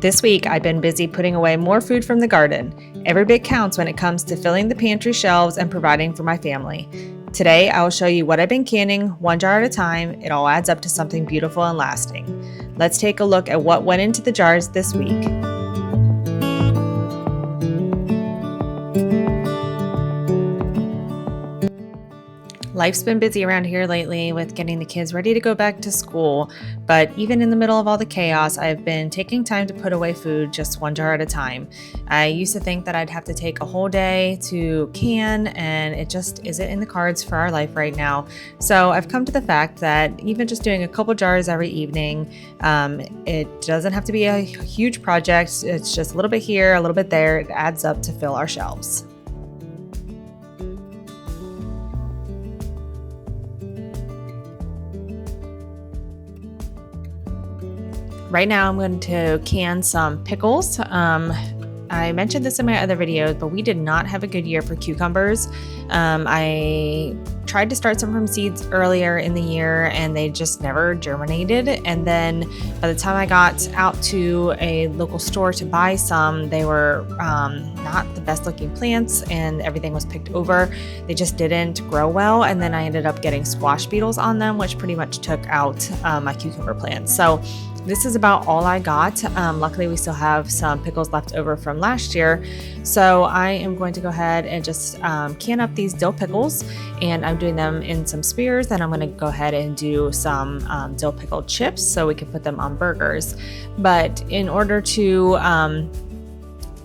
This week, I've been busy putting away more food from the garden. Every bit counts when it comes to filling the pantry shelves and providing for my family. Today, I will show you what I've been canning, one jar at a time. It all adds up to something beautiful and lasting. Let's take a look at what went into the jars this week. Life's been busy around here lately with getting the kids ready to go back to school, but even in the middle of all the chaos, I've been taking time to put away food just one jar at a time. I used to think that I'd have to take a whole day to can, and it just isn't in the cards for our life right now. So I've come to the fact that even just doing a couple jars every evening, it doesn't have to be a huge project. It's just a little bit here, a little bit there. It adds up to fill our shelves. Right now I'm going to can some pickles. I mentioned this in my other videos, but we did not have a good year for cucumbers. I tried to start some from seeds earlier in the year and they just never germinated. And then by the time I got out to a local store to buy some, they were not the best looking plants and everything was picked over. They just didn't grow well. And then I ended up getting squash beetles on them, which pretty much took out my cucumber plants. So this is about all I got. Luckily, we still have some pickles left over from last year. So I am going to go ahead and just can up these dill pickles, and I'm doing them in some spears. Then I'm going to go ahead and do some dill pickle chips so we can put them on burgers. But in order to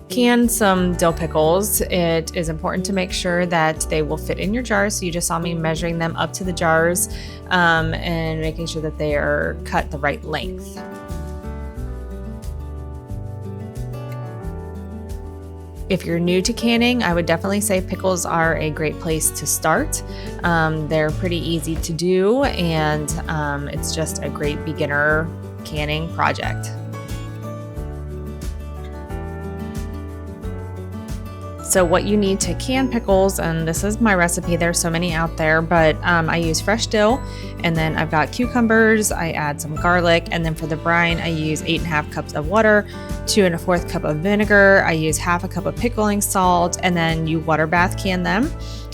can some dill pickles, it is important to make sure that they will fit in your jars. So you just saw me measuring them up to the jars and making sure that they are cut the right length. If you're new to canning, I would definitely say pickles are a great place to start. They're pretty easy to do, and it's just a great beginner canning project. So what you need to can pickles, and this is my recipe, there's so many out there, but I use fresh dill, and then I've got cucumbers, I add some garlic, and then for the brine, I use 8.5 cups of water, 2 1/4 cup of vinegar, I use 1/2 cup of pickling salt, and then you water bath can them.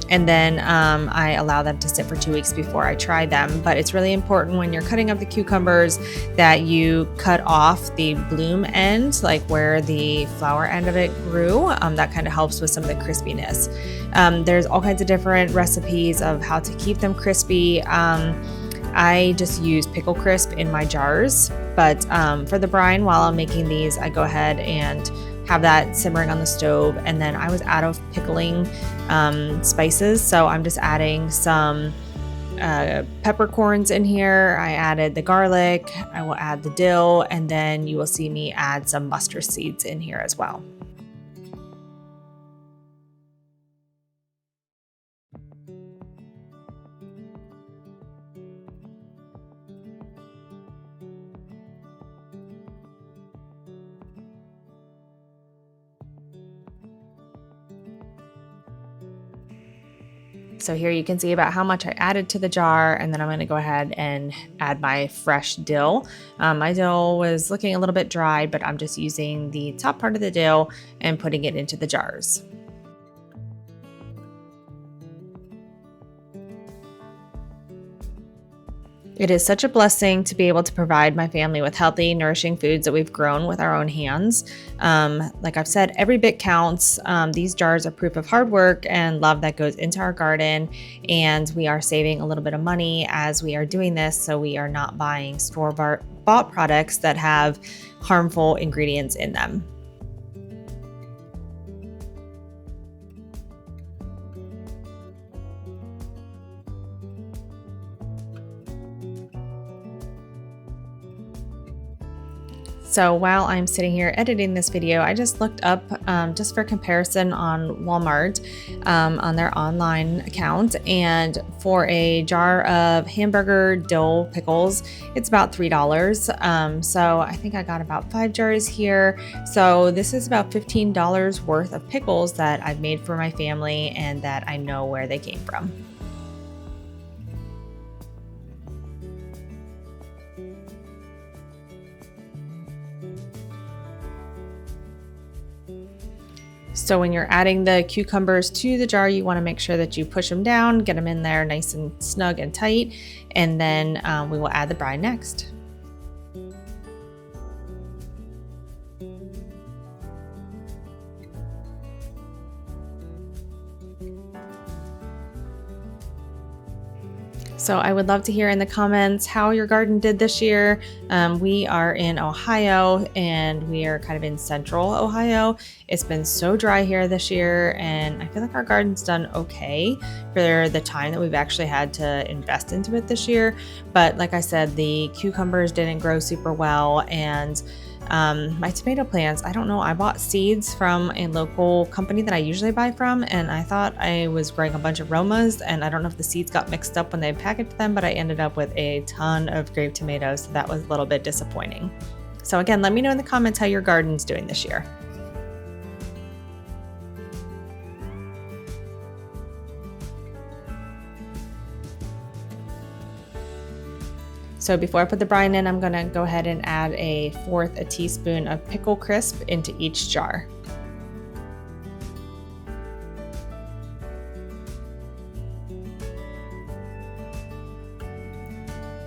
And then I allow them to sit for 2 weeks before I try them. But it's really important when you're cutting up the cucumbers that you cut off the bloom end, like where the flower end of it grew. That kind of helps with some of the crispiness. There's all kinds of different recipes of how to keep them crispy. I just use pickle crisp in my jars. But for the brine, while I'm making these, I go ahead and have that simmering on the stove, and then I was out of pickling spices, so I'm just adding some peppercorns in here. I added the garlic, I will add the dill, and then you will see me add some mustard seeds in here as well. So here you can see about how much I added to the jar, and then I'm going to go ahead and add my fresh dill. My dill was looking a little bit dry, but I'm just using the top part of the dill and putting it into the jars. It is such a blessing to be able to provide my family with healthy, nourishing foods that we've grown with our own hands. Like I've said, every bit counts. These jars are proof of hard work and love that goes into our garden, and we are saving a little bit of money as we are doing this, so we are not buying store-bought products that have harmful ingredients in them. So while I'm sitting here editing this video, I just looked up just for comparison on Walmart on their online account, and for a jar of hamburger dill pickles, it's about $3. So I think I got about 5 jars here. So this is about $15 worth of pickles that I've made for my family and that I know where they came from. So when you're adding the cucumbers to the jar, you want to make sure that you push them down, get them in there nice and snug and tight, and then we will add the brine next. So I would love to hear in the comments how your garden did this year. We are in Ohio and we are kind of in central Ohio. It's been so dry here this year and I feel like our garden's done okay for the time that we've actually had to invest into it this year. But like I said, the cucumbers didn't grow super well, and my tomato plants, I don't know, I bought seeds from a local company that I usually buy from, and I thought I was growing a bunch of Romas, and I don't know if the seeds got mixed up when they packaged them, but I ended up with a ton of grape tomatoes, so that was a little bit disappointing. So again, let me know in the comments how your garden's doing this year. So before I put the brine in, I'm gonna go ahead and add 1/4 teaspoon of pickle crisp into each jar.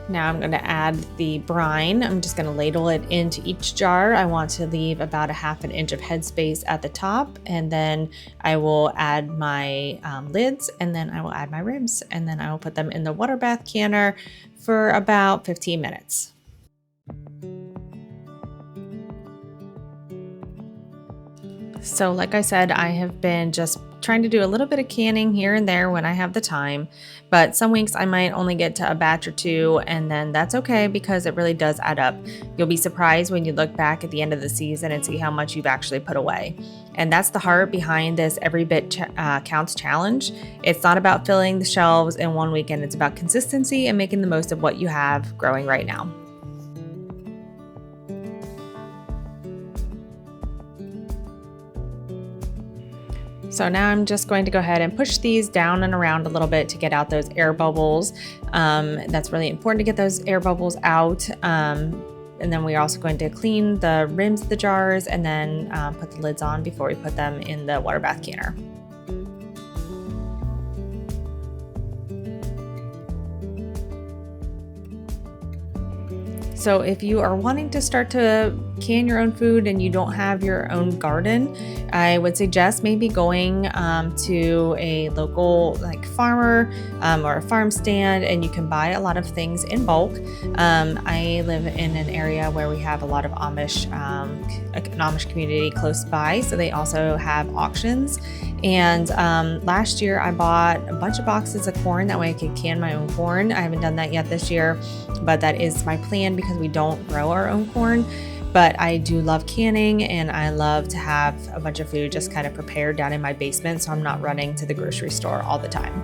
Now I'm gonna add the brine. I'm just gonna ladle it into each jar. I want to leave about 1/2 inch of headspace at the top, and then I will add my lids, and then I will add my ribs, and then I will put them in the water bath canner for about 15 minutes. So like I said, I have been just trying to do a little bit of canning here and there when I have the time, but some weeks I might only get to a batch or two, and then that's okay because it really does add up. You'll be surprised when you look back at the end of the season and see how much you've actually put away. And that's the heart behind this Every Bit Counts challenge. It's not about filling the shelves in one weekend, it's about consistency and making the most of what you have growing right now. So now I'm just going to go ahead and push these down and around a little bit to get out those air bubbles. That's really important to get those air bubbles out. And then we're also going to clean the rims of the jars and then put the lids on before we put them in the water bath canner. So if you are wanting to start to can your own food and you don't have your own garden, I would suggest maybe going to a local farmer or a farm stand, and you can buy a lot of things in bulk. I live in an area where we have a lot of Amish, an Amish community close by, so they also have auctions. And last year I bought a bunch of boxes of corn, that way I could can my own corn. I haven't done that yet this year, but that is my plan because we don't grow our own corn. But I do love canning, and I love to have a bunch of food just kind of prepared down in my basement, so I'm not running to the grocery store all the time.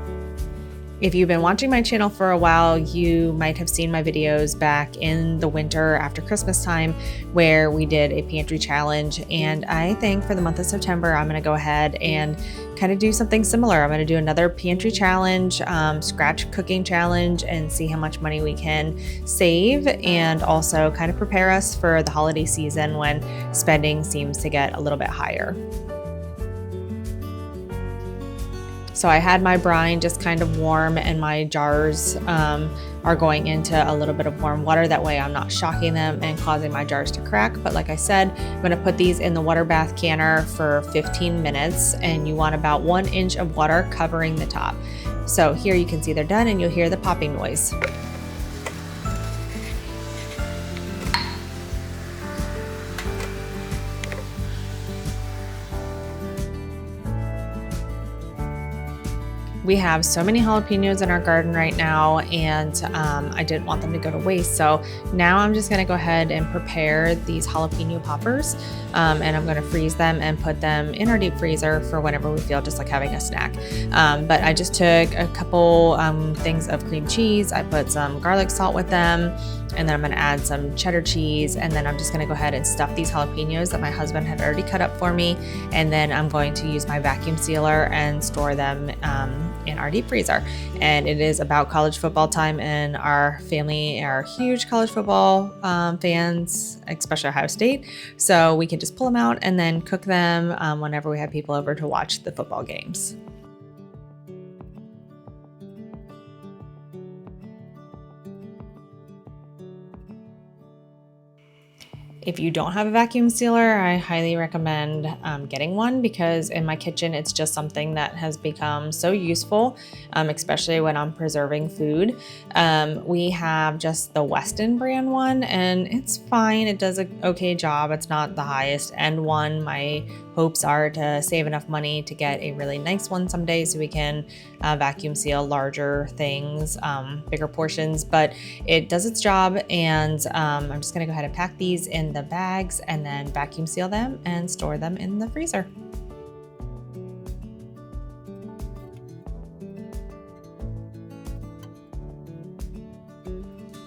If you've been watching my channel for a while, you might have seen my videos back in the winter after Christmas time where we did a pantry challenge. And I think for the month of September, I'm gonna go ahead and kind of do something similar. I'm gonna do another pantry challenge, scratch cooking challenge, and see how much money we can save, and also kind of prepare us for the holiday season when spending seems to get a little bit higher. So I had my brine just kind of warm, and my jars are going into a little bit of warm water. That way I'm not shocking them and causing my jars to crack. But like I said, I'm gonna put these in the water bath canner for 15 minutes, and you want about 1 inch of water covering the top. So here you can see they're done, and you'll hear the popping noise. We have so many jalapenos in our garden right now, and I didn't want them to go to waste. So now I'm just gonna go ahead and prepare these jalapeno poppers, and I'm gonna freeze them and put them in our deep freezer for whenever we feel just like having a snack. But I just took a couple things of cream cheese. I put some garlic salt with them, and then I'm gonna add some cheddar cheese, and then I'm just gonna go ahead and stuff these jalapenos that my husband had already cut up for me, and then I'm going to use my vacuum sealer and store them in our deep freezer. And it is about college football time, and our family are huge college football fans, especially Ohio State. So we can just pull them out and then cook them whenever we have people over to watch the football games. If you don't have a vacuum sealer, I highly recommend getting one, because in my kitchen, it's just something that has become so useful, especially when I'm preserving food. We have just the Weston brand one, and it's fine. It does an okay job. It's not the highest end one. My hopes are to save enough money to get a really nice one someday so we can vacuum seal larger things, bigger portions, but it does its job. And I'm just gonna go ahead and pack these in the bags and then vacuum seal them and store them in the freezer.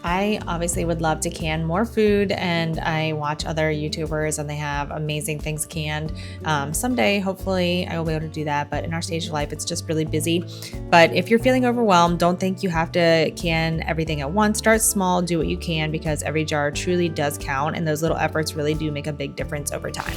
I obviously would love to can more food, and I watch other YouTubers and they have amazing things canned. Someday, hopefully, I will be able to do that, but in our stage of life, it's just really busy. But if you're feeling overwhelmed, don't think you have to can everything at once. Start small, do what you can, because every jar truly does count, and those little efforts really do make a big difference over time.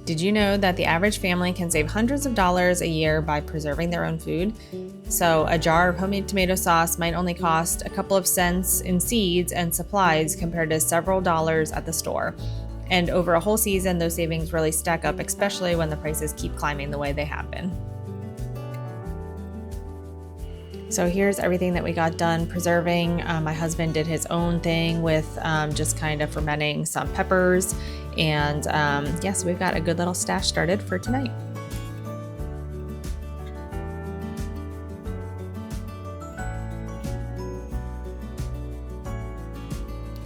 Did you know that the average family can save hundreds of dollars a year by preserving their own food? So a jar of homemade tomato sauce might only cost a couple of cents in seeds and supplies compared to several dollars at the store. And over a whole season, those savings really stack up, especially when the prices keep climbing the way they have been. So here's everything that we got done preserving. My husband did his own thing with just kind of fermenting some peppers. And yes, we've got a good little stash started for tonight.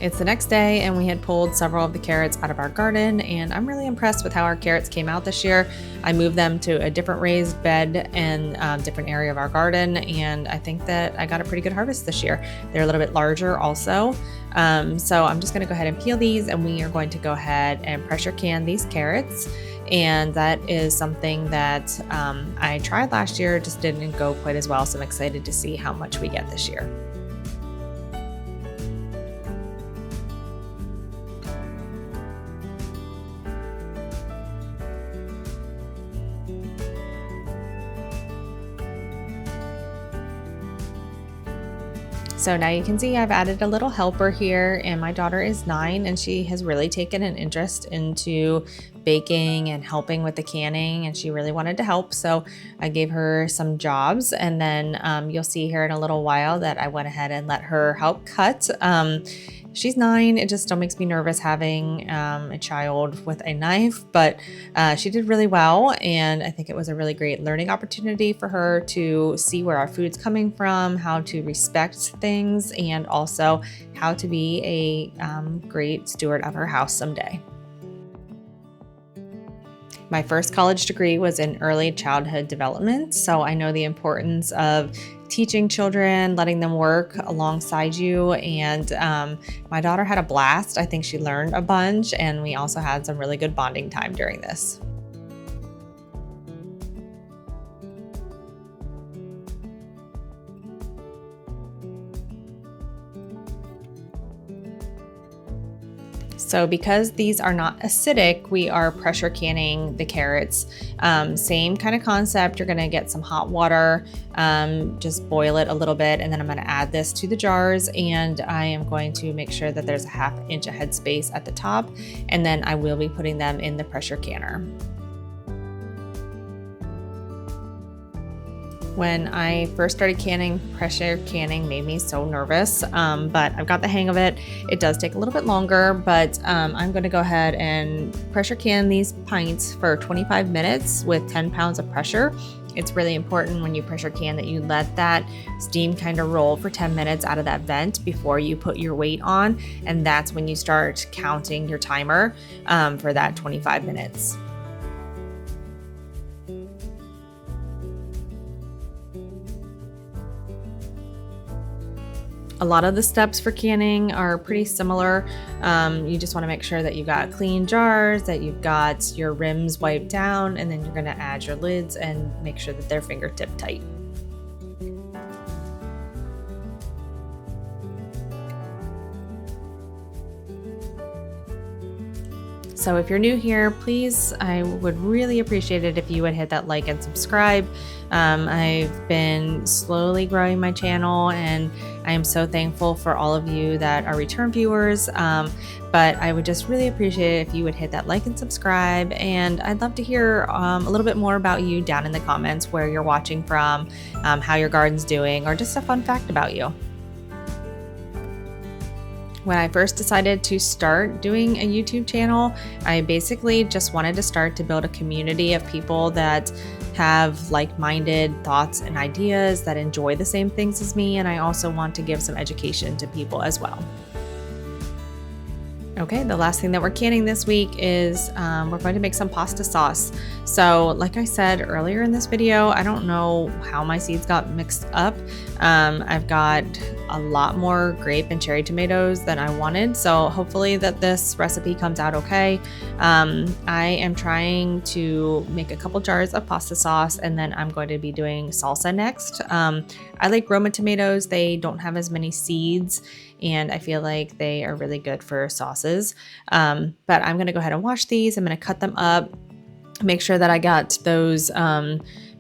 It's the next day, and we had pulled several of the carrots out of our garden, and I'm really impressed with how our carrots came out this year. I moved them to a different raised bed and different area of our garden, and I think that I got a pretty good harvest this year. They're a little bit larger also. So I'm just gonna go ahead and peel these, and we are going to go ahead and pressure can these carrots. And that is something that I tried last year, just didn't go quite as well. So I'm excited to see how much we get this year. So now you can see I've added a little helper here, and my daughter is 9 and she has really taken an interest into baking and helping with the canning, and she really wanted to help. So I gave her some jobs, and then you'll see here in a little while that I went ahead and let her help cut. She's 9. It just still makes me nervous having a child with a knife, but she did really well. And I think it was a really great learning opportunity for her to see where our food's coming from, how to respect things, and also how to be a great steward of her house someday. My first college degree was in early childhood development, so I know the importance of teaching children, letting them work alongside you, and my daughter had a blast. I think she learned a bunch, and we also had some really good bonding time during this. So because these are not acidic, we are pressure canning the carrots. Same kind of concept. You're gonna get some hot water, just boil it a little bit, and then I'm gonna add this to the jars, and I am going to make sure that there's a 1/2 inch of headspace at the top, and then I will be putting them in the pressure canner. When I first started canning, pressure canning made me so nervous, but I've got the hang of it. It does take a little bit longer, but I'm going to go ahead and pressure can these pints for 25 minutes with 10 pounds of pressure. It's really important when you pressure can that you let that steam kind of roll for 10 minutes out of that vent before you put your weight on, and that's when you start counting your timer for that 25 minutes. A lot of the steps for canning are pretty similar. You just want to make sure that you've got clean jars, that you've got your rims wiped down, and then you're going to add your lids and make sure that they're fingertip tight. So if you're new here, please, I would really appreciate it if you would hit that like and subscribe. I've been slowly growing my channel, and I am so thankful for all of you that are return viewers. But I would just really appreciate it if you would hit that like and subscribe. And I'd love to hear a little bit more about you down in the comments, where you're watching from, how your garden's doing, or just a fun fact about you. When I first decided to start doing a YouTube channel, I basically just wanted to start to build a community of people that have like-minded thoughts and ideas, that enjoy the same things as me, and I also want to give some education to people as well. Okay, the last thing that we're canning this week is we're going to make some pasta sauce. So like I said earlier in this video, I don't know how my seeds got mixed up. I've got a lot more grape and cherry tomatoes than I wanted, so hopefully that this recipe comes out okay. I am trying to make a couple jars of pasta sauce, and then I'm going to be doing salsa next. I like Roma tomatoes. They don't have as many seeds, and I feel like they are really good for sauces. But I'm going to go ahead and wash these. I'm going to cut them up, make sure that I got those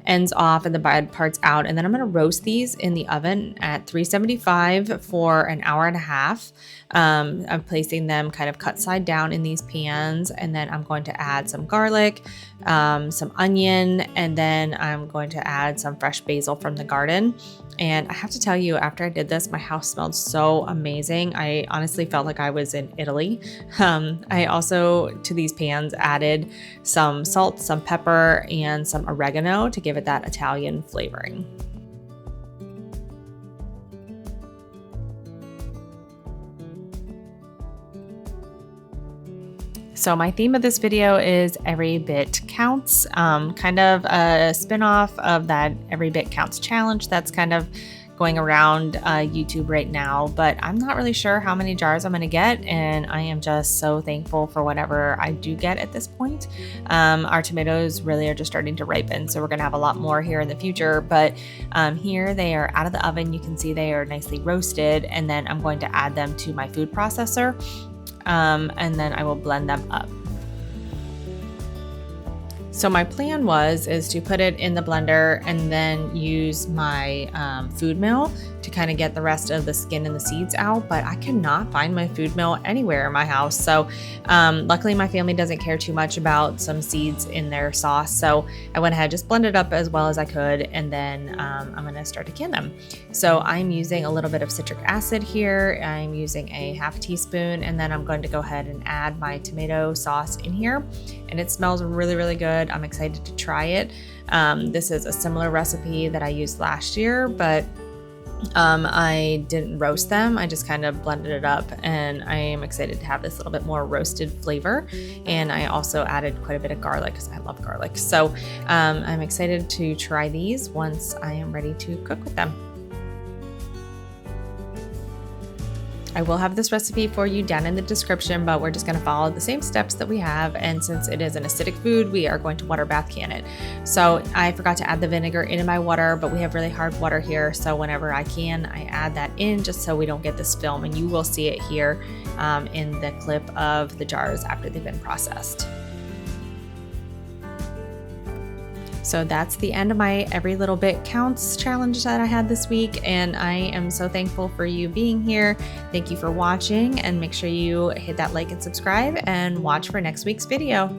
ends off and the bad parts out, and then I'm going to roast these in the oven at 375 for an hour and a half. I'm placing them kind of cut side down in these pans, and then I'm going to add some garlic, some onion, and then I'm going to add some fresh basil from the garden. And I have to tell you, after I did this, my house smelled so amazing. I honestly felt like I was in Italy. I also, to these pans, added some salt, some pepper, and some oregano to give it that Italian flavoring. So my theme of this video is Every Bit Counts, kind of a spin-off of that Every Bit Counts challenge that's kind of going around YouTube right now, but I'm not really sure how many jars I'm going to get, and I am just so thankful for whatever I do get at this point. Our tomatoes really are just starting to ripen, so we're going to have a lot more here in the future, but here they are out of the oven. You can see they are nicely roasted, and then I'm going to add them to my food processor. And then I will blend them up. So my plan is to put it in the blender and then use my food mill to kind of get the rest of the skin and the seeds out, but I cannot find my food mill anywhere in my house. So luckily my family doesn't care too much about some seeds in their sauce. So I went ahead, just blended up as well as I could, and then I'm gonna start to can them. So I'm using a little bit of citric acid here. I'm using a half teaspoon, and then I'm going to go ahead and add my tomato sauce in here. And it smells really, really good. I'm excited to try it. This is a similar recipe that I used last year, but I didn't roast them. I just kind of blended it up, and I am excited to have this little bit more roasted flavor. And I also added quite a bit of garlic because I love garlic. So I'm excited to try these once I am ready to cook with them. I will have this recipe for you down in the description, but we're just going to follow the same steps that we have. And since it is an acidic food, we are going to water bath can it. So I forgot to add the vinegar into my water, but we have really hard water here. So whenever I can, I add that in just so we don't get this film, and you will see it here in the clip of the jars after they've been processed. So that's the end of my Every Little Bit Counts challenge that I had this week, and I am so thankful for you being here. Thank you for watching, and make sure you hit that like and subscribe and watch for next week's video.